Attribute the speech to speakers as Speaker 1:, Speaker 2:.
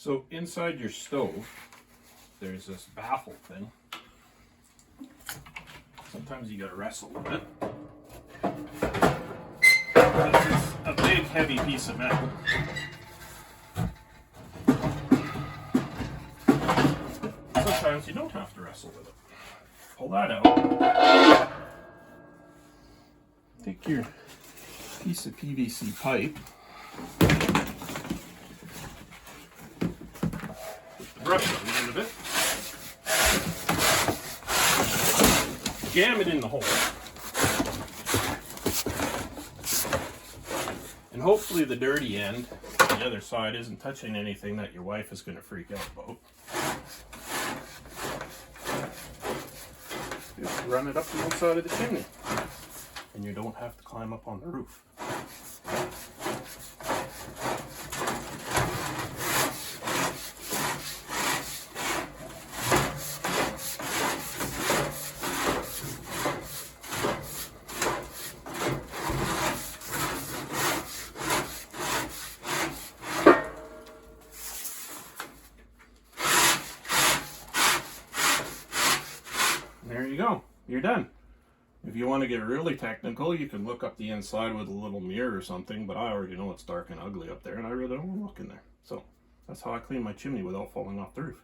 Speaker 1: So inside your stove, there's this baffle thing. Sometimes you gotta wrestle with it. This is a big, heavy piece of metal. Sometimes you don't have to wrestle with it. Pull that out. Take your piece of PVC pipe. Brush it a little bit. Jam it in the hole. And hopefully the dirty end on the other side isn't touching anything that your wife is going to freak out about. Just run it up the inside of the chimney. And you don't have to climb up on the roof. There you go. You're done. If you want to get really technical, you can look up the inside with a little mirror or something, but I already know it's dark and ugly up there, and I really don't want to look in there. So that's how I clean my chimney without falling off the roof.